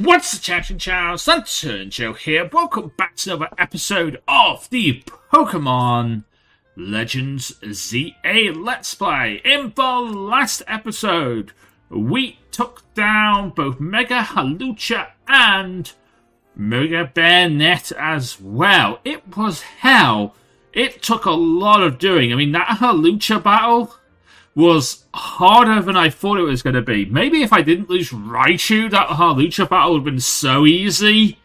What's the chatting channel? Sunturn Joe here. Welcome back to another episode of the Pokémon Legends ZA Let's Play. In the last episode, we took down both Mega Halucha and Mega Bayonet as well. It was hell. It took a lot of doing. I mean, that Halucha battle was harder than I thought it was going to be. Maybe if I didn't lose Raichu, that Halucha battle would have been so easy.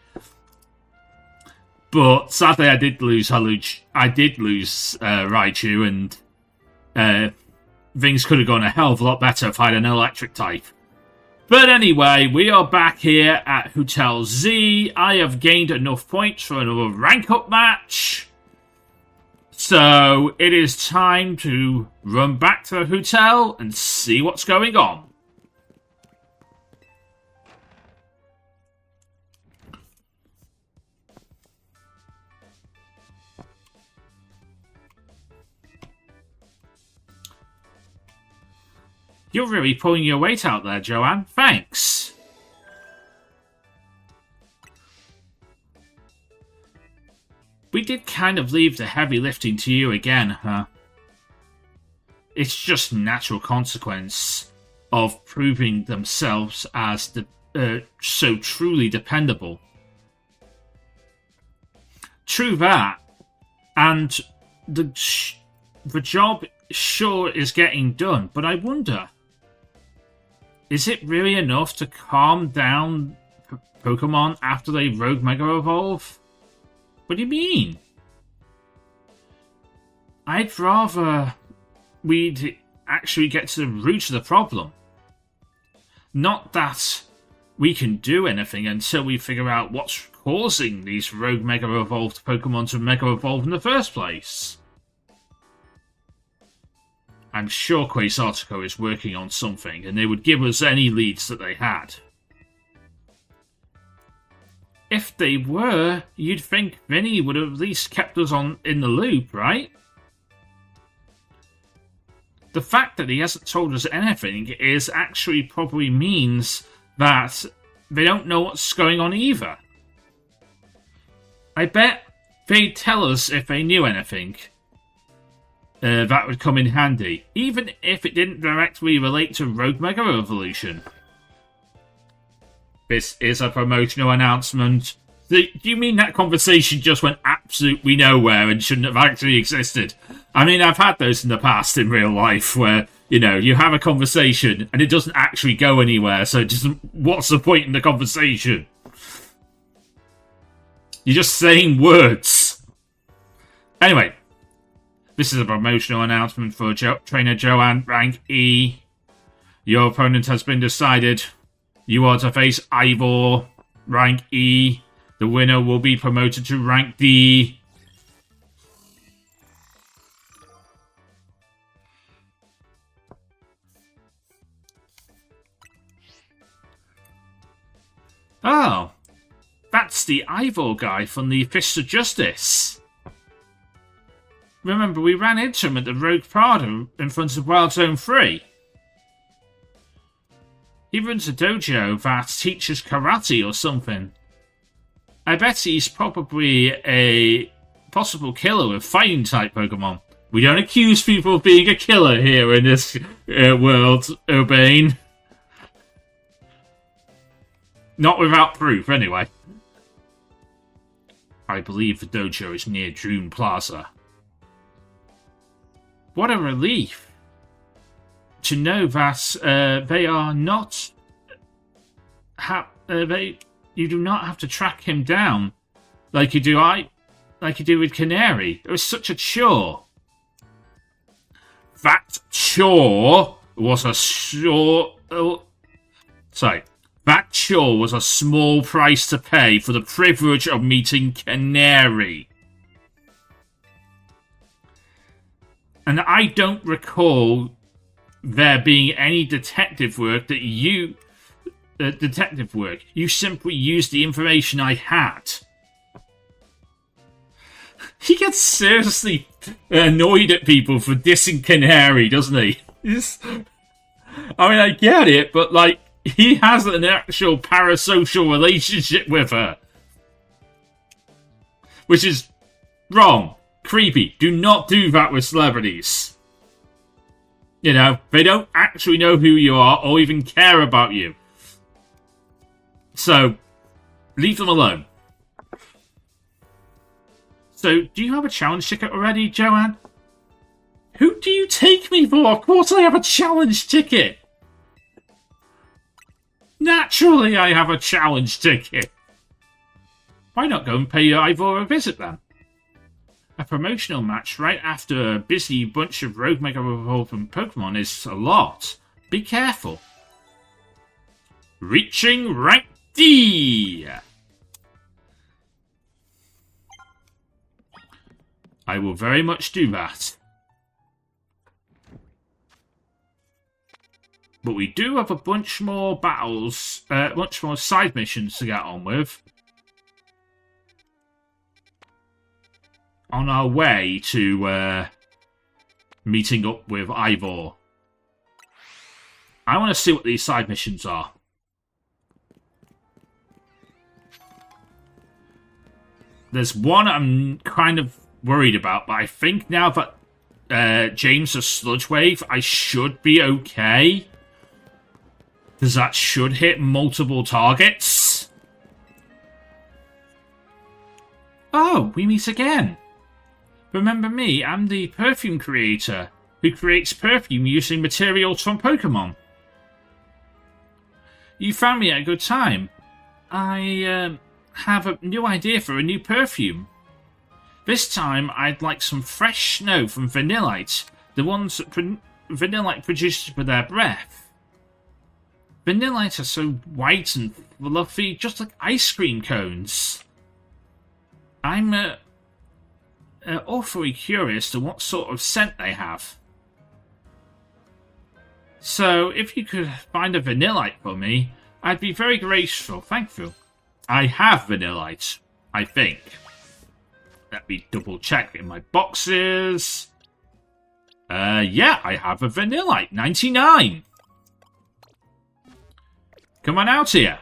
But sadly, I did lose Halucha. I did lose Raichu, and things could have gone a hell of a lot better if I had an electric type. But anyway, we are back here at Hotel Z. I have gained enough points for another rank-up match. So, it is time to run back to the hotel and see what's going on. You're really pulling your weight out there, Joanne. Thanks. We did kind of leave the heavy lifting to you again, huh? It's just natural consequence of proving themselves as so truly dependable. True that, and the job sure is getting done, but I wonder, is it really enough to calm down Pokemon after they Rogue Mega Evolve? What do you mean? I'd rather we'd actually get to the root of the problem. Not that we can do anything until we figure out what's causing these Rogue Mega Evolved Pokemon to Mega Evolve in the first place. I'm sure Quasartico is working on something, and they would give us any leads that they had. If they were, you'd think Vinny would have at least kept us in the loop, right? The fact that he hasn't told us anything is actually probably means that they don't know what's going on either. I bet they'd tell us if they knew anything. That would come in handy, even if it didn't directly relate to Rogue Mega Evolution. This is a promotional announcement. Do you mean that conversation just went absolutely nowhere and shouldn't have actually existed? I mean, I've had those in the past in real life where, you know, you have a conversation and it doesn't actually go anywhere, so what's the point in the conversation? You're just saying words. Anyway, this is a promotional announcement for Trainer Joanne, rank E. Your opponent has been decided. You are to face Ivor, rank E. The winner will be promoted to rank D. Oh, that's the Ivor guy from the Fist of Justice. Remember, we ran into him at the Rogue Prado in front of Wild Zone 3. He runs a dojo that teaches karate or something. I bet he's probably a possible killer with fighting-type Pokemon. We don't accuse people of being a killer here in this world, Urbane. Not without proof, anyway. I believe the dojo is near June Plaza. What a relief to know that they are not... you do not have to track him down like you do with Canary. It was such a chore. That chore was a that chore was a small price to pay for the privilege of meeting Canary. And I don't recall there being any detective work that you simply used the information I had. He gets seriously annoyed at people for dissing Canary, doesn't he? I mean, I get it, but like, He has an actual parasocial relationship with her. Which is wrong. Creepy. Do not do that with celebrities. You know, they don't actually know who you are or even care about you. So, leave them alone. So, do you have a challenge ticket already, Joanne? Who do you take me for? Of course I have a challenge ticket. Naturally I have a challenge ticket. Why not go and pay Ivor a visit then? A promotional match right after a busy bunch of rogue Mega Evolving Pokemon is a lot. Be careful. Reaching rank D! I will very much do that. But we do have a bunch more battles, much more side missions to get on with. On our way to meeting up with Ivor. I want to see what these side missions are. There's one I'm kind of worried about, but I think now that James has Sludge Wave, I should be okay. Because that should hit multiple targets. Oh, we meet again. Remember me, I'm the perfume creator, who creates perfume using materials from Pokémon. You found me at a good time. I have a new idea for a new perfume. This time, I'd like some fresh snow from Vanillite, the ones that Vanillite produces with their breath. Vanillite are so white and fluffy, just like ice cream cones. I'm awfully curious to what sort of scent they have. So, if you could find a Vanillite for me, I'd be very grateful. Thank you. I have Vanillite, I think. Let me double check in my boxes. Yeah, I have a Vanillite. 99. Come on out here.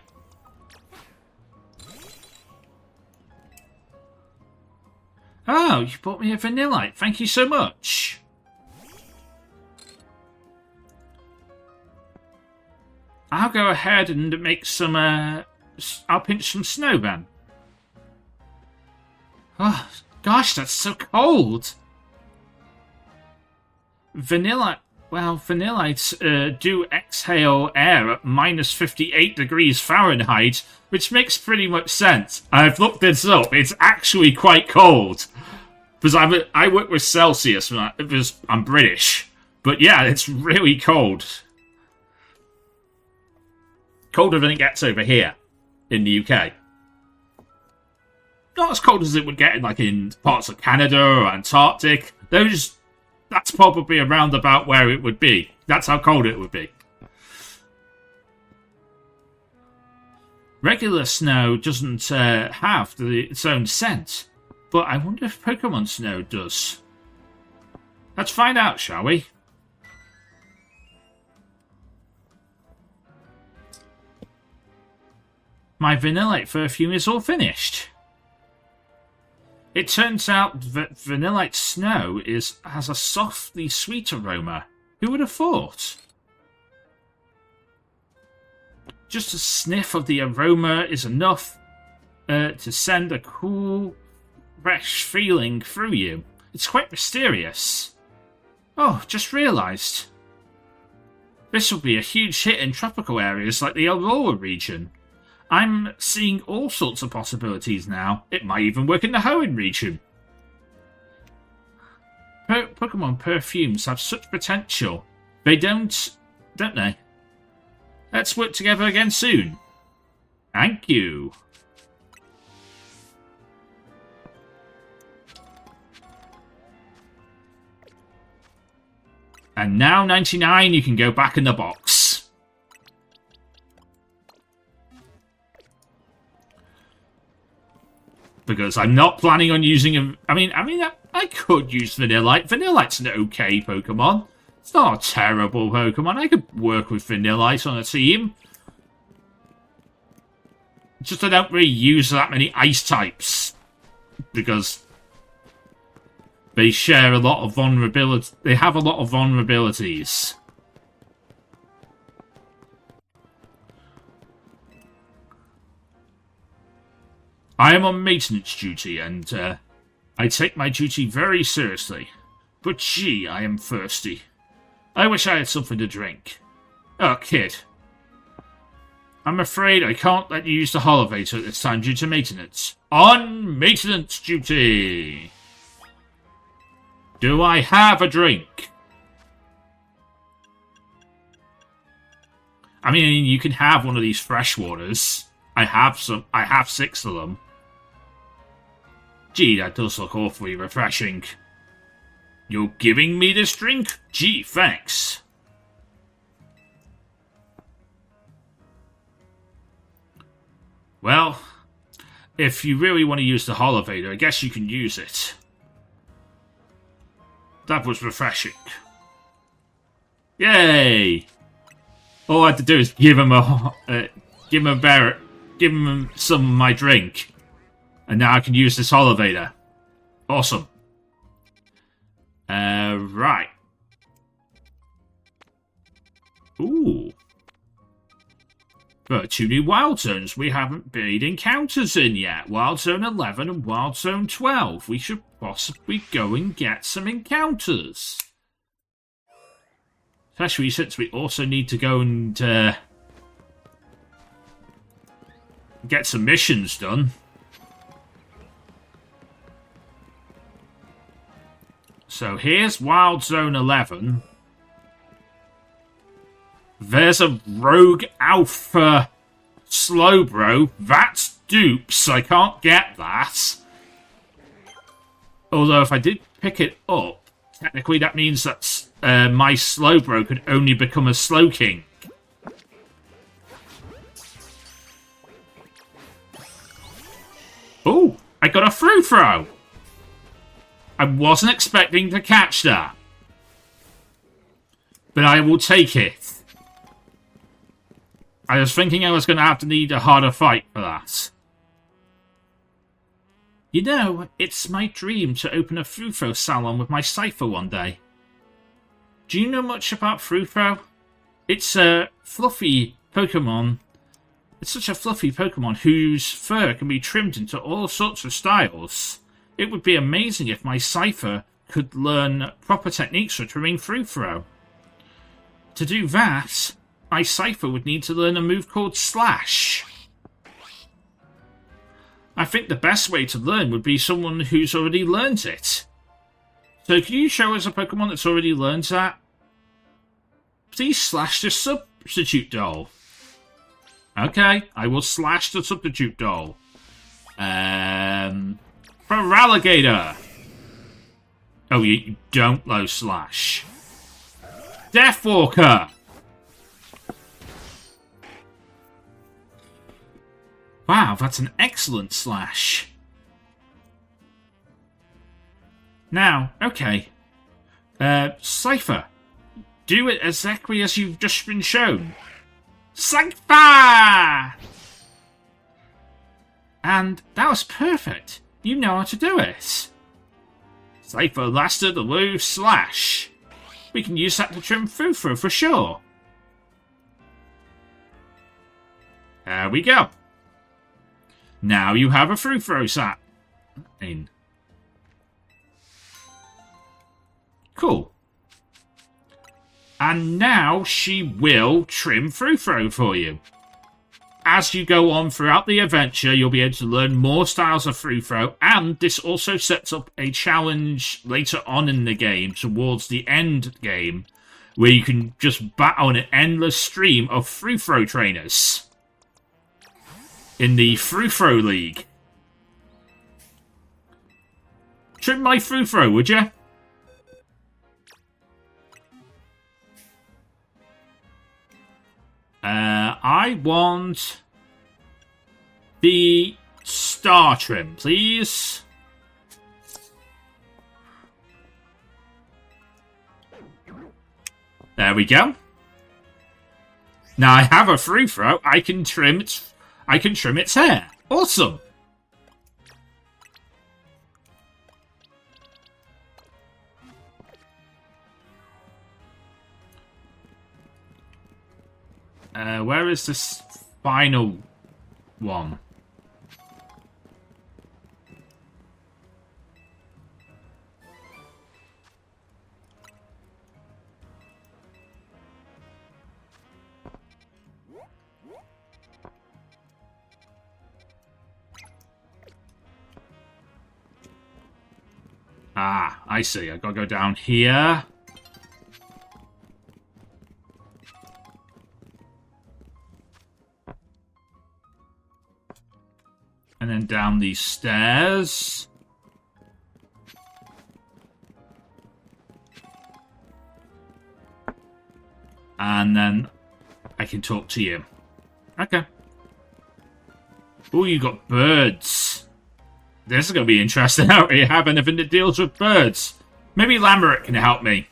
Oh, you bought me a Vanillite. Thank you so much. I'll go ahead and make some, I'll pinch some snow then. Oh, gosh, that's so cold. Vanillites do exhale air at minus 58 degrees Fahrenheit, which makes pretty much sense. I've looked this up. It's actually quite cold. Because I work with Celsius, because I'm British. But yeah, it's really cold. Colder than it gets over here in the UK. Not as cold as it would get in parts of Canada or Antarctic. That's probably around about where it would be. That's how cold it would be. Regular snow doesn't have its own scent, but I wonder if Pokemon snow does. Let's find out, shall we? My Vanillite perfume is all finished. It turns out that Vanillite snow has a softly sweet aroma. Who would have thought? Just a sniff of the aroma is enough to send a cool, fresh feeling through you. It's quite mysterious. Oh, just realised. This will be a huge hit in tropical areas like the Aurora region. I'm seeing all sorts of possibilities now. It might even work in the Hoenn region. Pokemon perfumes have such potential. They don't they? Let's work together again soon. Thank you. And now 99, you can go back in the box. Because I'm not planning on using I could use Vanillite. Vanillite's an okay Pokemon. It's not a terrible Pokemon. I could work with Vanillite on a team. Just I don't really use that many ice types. Because they share a lot of vulnerability. They have a lot of vulnerabilities. I am on maintenance duty, and I take my duty very seriously. But gee, I am thirsty. I wish I had something to drink. Oh, kid. I'm afraid I can't let you use the elevator at this time due to maintenance. On maintenance duty! Do I have a drink? I mean, you can have one of these fresh waters. I have 6 of them. Gee, that does look awfully refreshing. You're giving me this drink? Gee, thanks. Well, if you really want to use the elevator, I guess you can use it. That was refreshing. Yay! All I had to do is give him some of my drink, and now I can use this elevator. Awesome. Right. Ooh. There are 2 new Wild Zones we haven't made encounters in yet. Wild Zone 11 and Wild Zone 12. We should possibly go and get some encounters. Especially since we also need to go and get some missions done. So here's Wild Zone 11. There's a Rogue Alpha Slowbro. That's dupes. I can't get that. Although if I did pick it up, technically that means that my Slowbro could only become a Slowking. Oh, I got a Frou-Frou. I wasn't expecting to catch that. But I will take it. I was thinking I was going to have to need a harder fight for that. You know, it's my dream to open a Frou-Frou salon with my Cypher one day. Do you know much about Frou-Frou? It's a fluffy Pokémon. It's such a fluffy Pokémon whose fur can be trimmed into all sorts of styles. It would be amazing if my Cypher could learn proper techniques for trimming Frou-Frou. To do that, my Cypher would need to learn a move called Slash. I think the best way to learn would be someone who's already learned it. So can you show us a Pokemon that's already learned that? Please slash the substitute doll. Okay, I will slash the substitute doll. Feraligatr. Oh, you don't low slash. Deathwalker. Wow, that's an excellent slash. Now, okay. Cypher. Do it exactly as you've just been shown. Cypher! And that was perfect. You know how to do it. Cypher lasted the low slash. We can use that to trim Frou-Frou for sure. There we go. Now you have a Frou-Frou sat in. Cool. And now she will trim Frou-Frou for you. As you go on throughout the adventure, you'll be able to learn more styles of Frou-Frou, and this also sets up a challenge later on in the game, towards the end game, where you can just battle an endless stream of Frou-Frou trainers. In the Frou-Frou League. Trim my Frou-Frou, would you? I want the star trim, please. There we go. Now I have a Frou-Frou. I can trim its I can trim its hair. Awesome. Where is this final one? Ah, I see. I gotta go down here. And then down these stairs. And then I can talk to you. Okay. Oh, you got birds. This is going to be interesting. I don't really have anything that deals with birds. Maybe Lamoret can help me.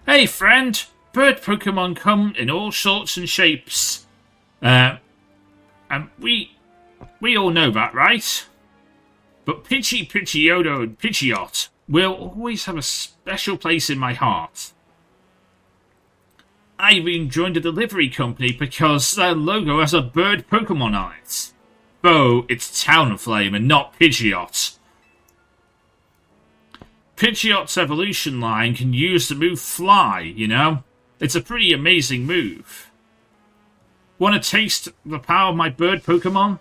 Hey, friend. Bird Pokemon come in all sorts and shapes. And we all know that, right? But Pidgeotto, and Pidgeot will always have a special place in my heart. I even joined a delivery company because their logo has a bird Pokemon on it. Though it's Talonflame and not Pidgeot. Pidgeot's evolution line can use the move Fly, you know? It's a pretty amazing move. Want to taste the power of my bird Pokemon?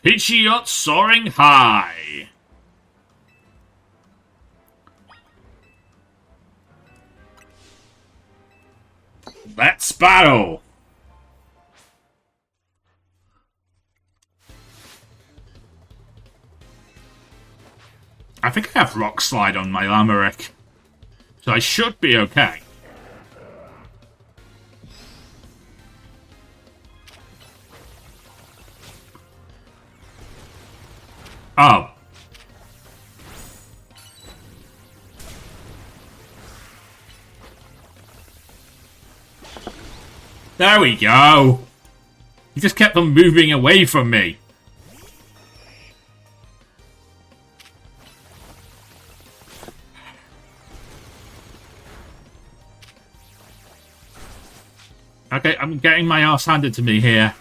Pidgeot soaring high! Let's battle! I think I have Rock Slide on my Lamoret, so I should be okay. Oh. There we go. He just kept on moving away from me. Okay, I'm getting my ass handed to me here.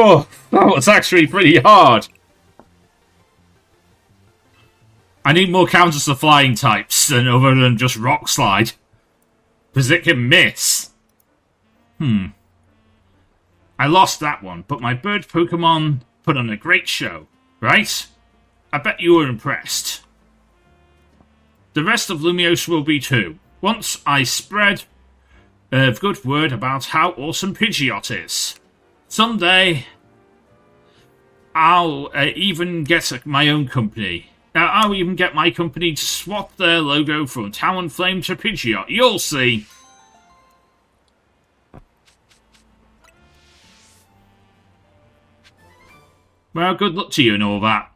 Oh, that was actually pretty hard. I need more counters to flying types other than just Rock Slide. Because it can miss. I lost that one, but my bird Pokemon put on a great show, right? I bet you were impressed. The rest of Lumiose will be too. Once I spread a good word about how awesome Pidgeot is. Someday, I'll even get my own company. I'll even get my company to swap their logo from Talonflame to Pidgeot. You'll see. Well, good luck to you and all that.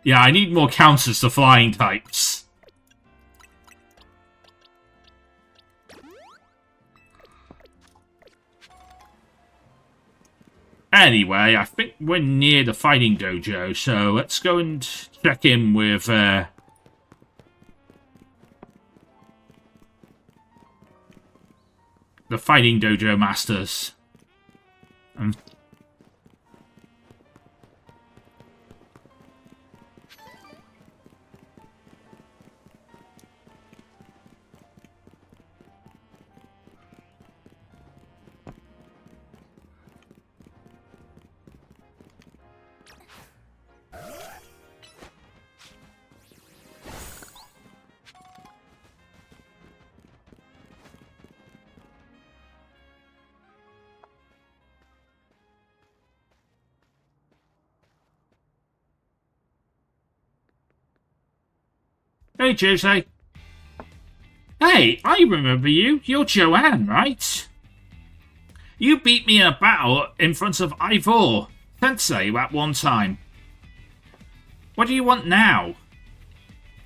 Yeah, I need more counters to flying types. Anyway, I think we're near the fighting dojo, so let's go and check in with the fighting dojo masters. Hey, Jose. Hey, I remember you. You're Joanne, right? You beat me in a battle in front of Ivor Sensei at one time. What do you want now?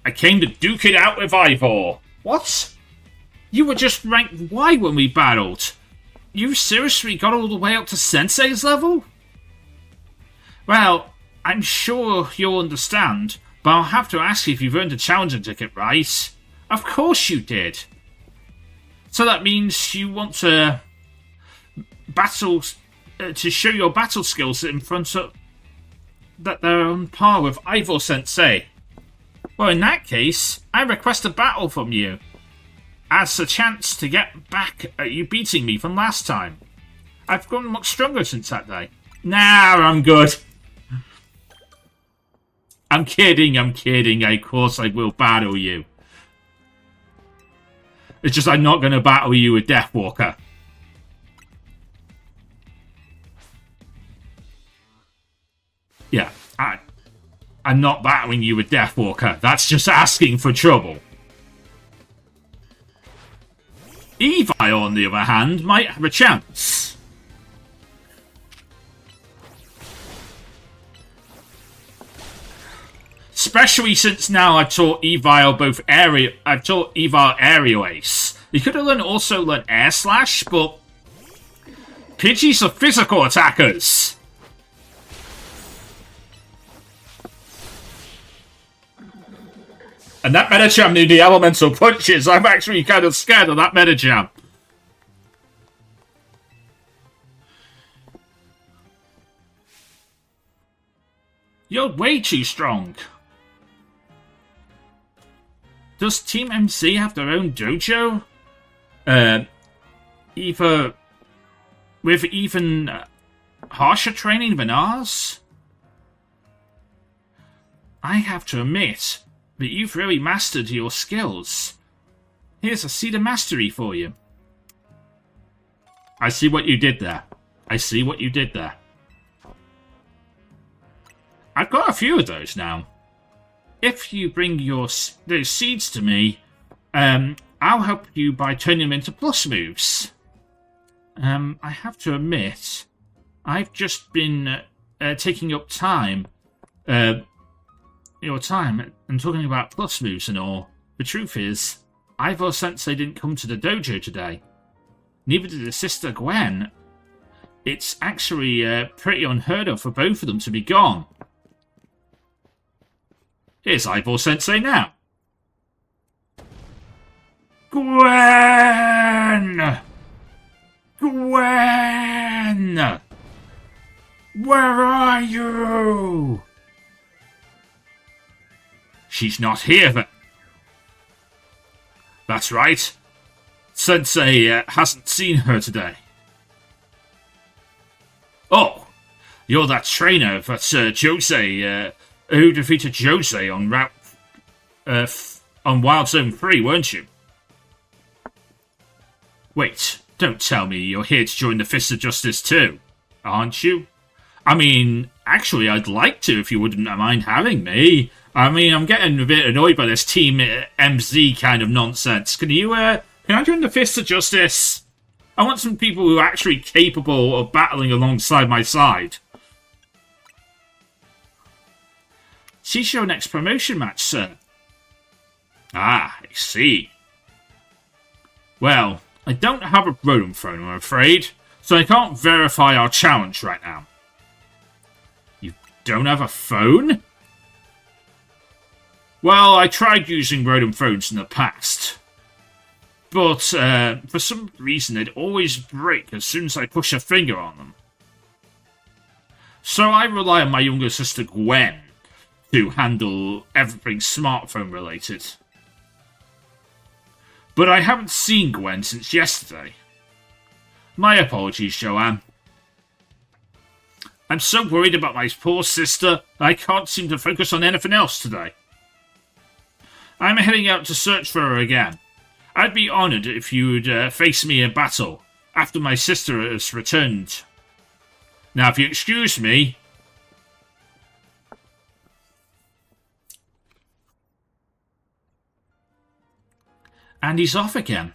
I came to duke it out with Ivor. What? You were just ranked Y when we battled. You seriously got all the way up to Sensei's level? Well, I'm sure you'll understand, but I'll have to ask you if you've earned a challenger ticket, right? Of course you did. So that means you want to battle to show your battle skills in front of that they're on par with Ivor Sensei. Well, in that case, I request a battle from you as a chance to get back at you beating me from last time. I've gotten much stronger since that day. Nah, I'm good. I'm kidding. Of course I will battle you. It's just I'm not going to battle you with Deathwalker. Yeah, I'm not battling you with Deathwalker. That's just asking for trouble. Evi, on the other hand, might have a chance. Especially since now I've taught Evil Aerial Ace. You could have also learned Air Slash, but Pidgeys are physical attackers. And that Medicham knew the elemental punches. I'm actually kind of scared of that Medicham. You're way too strong. Does Team MC have their own dojo? Either with even harsher training than ours? I have to admit that you've really mastered your skills. Here's a Seed of Mastery for you. I see what you did there. I've got a few of those now. If you bring those seeds to me, I'll help you by turning them into plus moves. I have to admit, I've just been taking up your time and talking about plus moves and all. The truth is, Ivor Sensei didn't come to the dojo today. Neither did his sister Gwen. It's actually pretty unheard of for both of them to be gone. Here's Ivor Sensei now. Gwen! Gwen! Where are you? She's not here then. That's right. Sensei hasn't seen her today. Oh, you're that trainer that Jose, who defeated Jose on on Wild Zone 3, weren't you? Wait, don't tell me you're here to join the Fist of Justice too, aren't you? I mean, actually, I'd like to if you wouldn't mind having me. I mean, I'm getting a bit annoyed by this Team MZ kind of nonsense. Can I join the Fist of Justice? I want some people who are actually capable of battling alongside my side. She's your next promotion match, sir. Ah, I see. Well, I don't have a Rotom phone, I'm afraid, so I can't verify our challenge right now. You don't have a phone? Well, I tried using Rotom phones in the past, but for some reason they'd always break as soon as I push a finger on them. So I rely on my younger sister Gwen to handle everything smartphone related. But I haven't seen Gwen since yesterday. My apologies, Joanne. I'm so worried about my poor sister, I can't seem to focus on anything else today. I'm heading out to search for her again. I'd be honoured if you'd face me in battle after my sister has returned. Now, if you excuse me... And he's off again.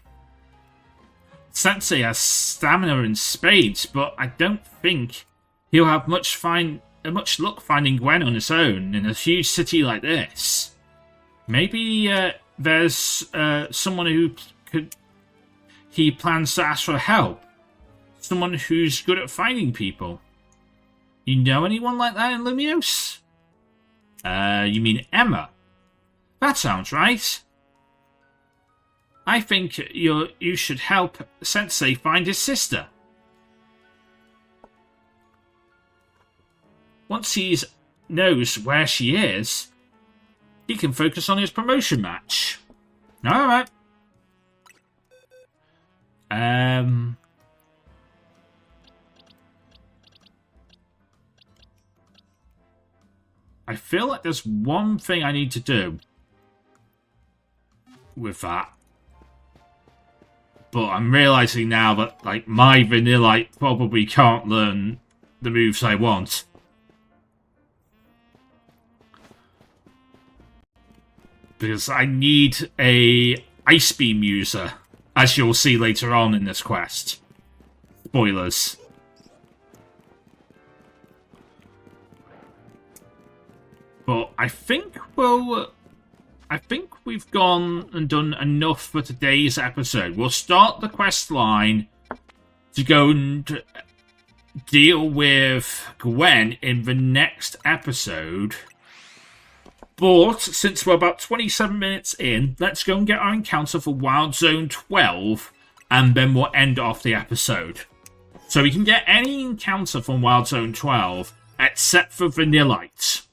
Sensei has stamina and spades, but I don't think he'll have much luck finding Gwen on his own in a huge city like this. Maybe there's someone who he plans to ask for help. Someone who's good at finding people. You know anyone like that in Lumiose? You mean Emma? That sounds right. I think you should help Sensei find his sister. Once he knows where she is, he can focus on his promotion match. Alright. I feel like there's one thing I need to do with that. But I'm realising now that, like, my Vanillite probably can't learn the moves I want. Because I need a Ice Beam user, as you'll see later on in this quest. Spoilers. But I think we've gone and done enough for today's episode. We'll start the quest line to go and deal with Gwen in the next episode. But since we're about 27 minutes in, let's go and get our encounter for Wild Zone 12, and then we'll end off the episode. So we can get any encounter from Wild Zone 12, except for Vanillite.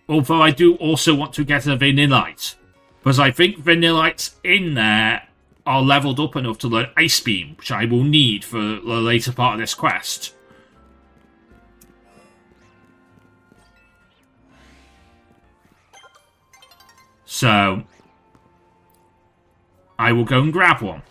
Although I do also want to get a Vanillite, because I think Vanillites in there are leveled up enough to learn Ice Beam, which I will need for the later part of this quest. So, I will go and grab one.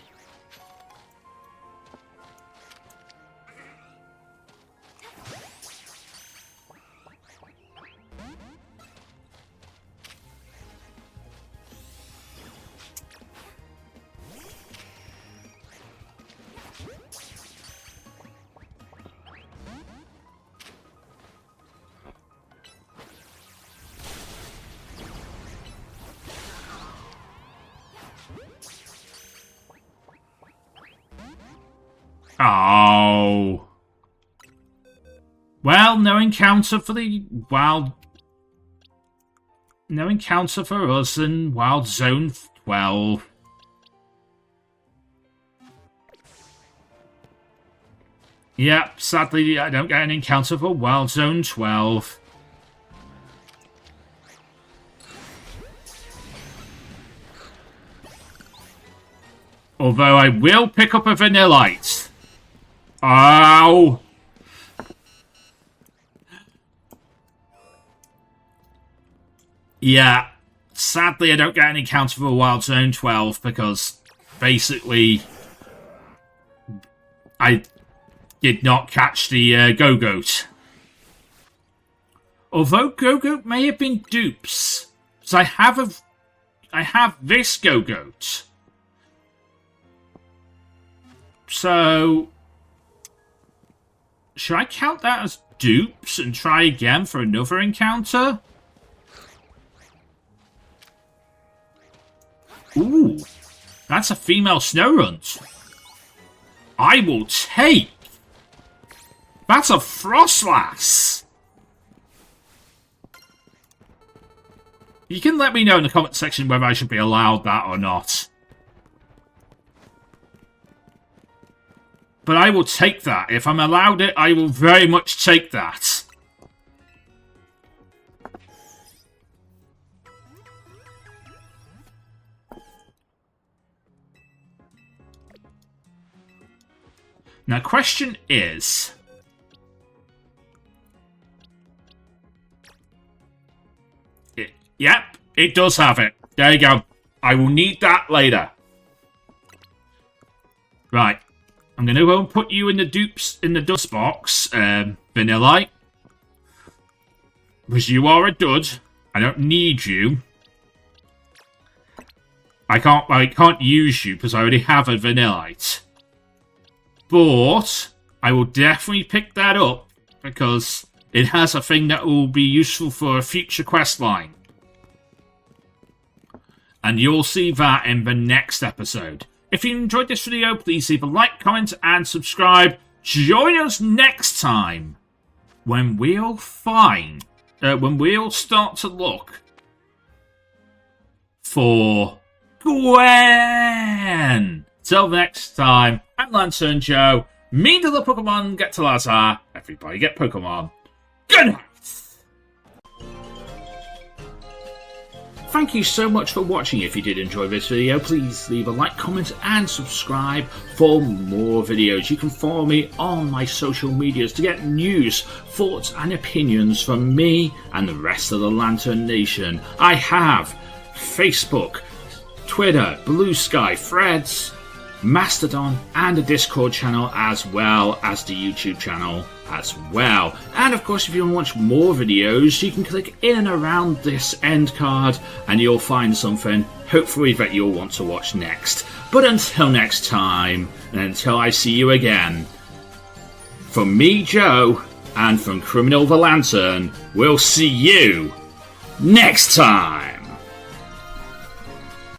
Oh. Well, no encounter for the wild... No encounter for us in Wild Zone 12. Yep, sadly I don't get an encounter for Wild Zone 12. Although I will pick up a Vanillite. Oh! Yeah, sadly I don't get an encounter for Wild Zone 12 because basically I did not catch the Go-Goat. Although Go-Goat may have been dupes, because I have this Go-Goat. So, should I count that as dupes and try again for another encounter? Ooh, that's a female Snorunt. I will take. That's a Frostlass. You can let me know in the comment section whether I should be allowed that or not. But I will take that. If I'm allowed it, I will very much take that. Now, question is... Yep, it does have it. There you go. I will need that later. Right. I'm going to go and put you in the dupes in the dust box, Vanillite. Because you are a dud. I don't need you. I can't use you because I already have a Vanillite. But I will definitely pick that up because it has a thing that will be useful for a future quest line. And you'll see that in the next episode. If you enjoyed this video, please leave a like, comment, and subscribe. Join us next time when we'll start to look for Gwen. Till next time, I'm Lantern Joe. Me to the Pokemon get to Lazar. Everybody get Pokemon. Good night. Thank you so much for watching. If you did enjoy this video, please leave a like, comment, and subscribe for more videos. You can follow me on my social medias to get news, thoughts, and opinions from me and the rest of the Lantern Nation. I have Facebook, Twitter, Blue Sky, Threads, Mastodon, and a Discord channel, as well as the YouTube channel as well. And of course, if you want to watch more videos, you can click in and around this end card and you'll find something, hopefully, that you'll want to watch next. But until next time, and until I see you again, from me, Joe, and from Criminal the Lantern, we'll see you next time!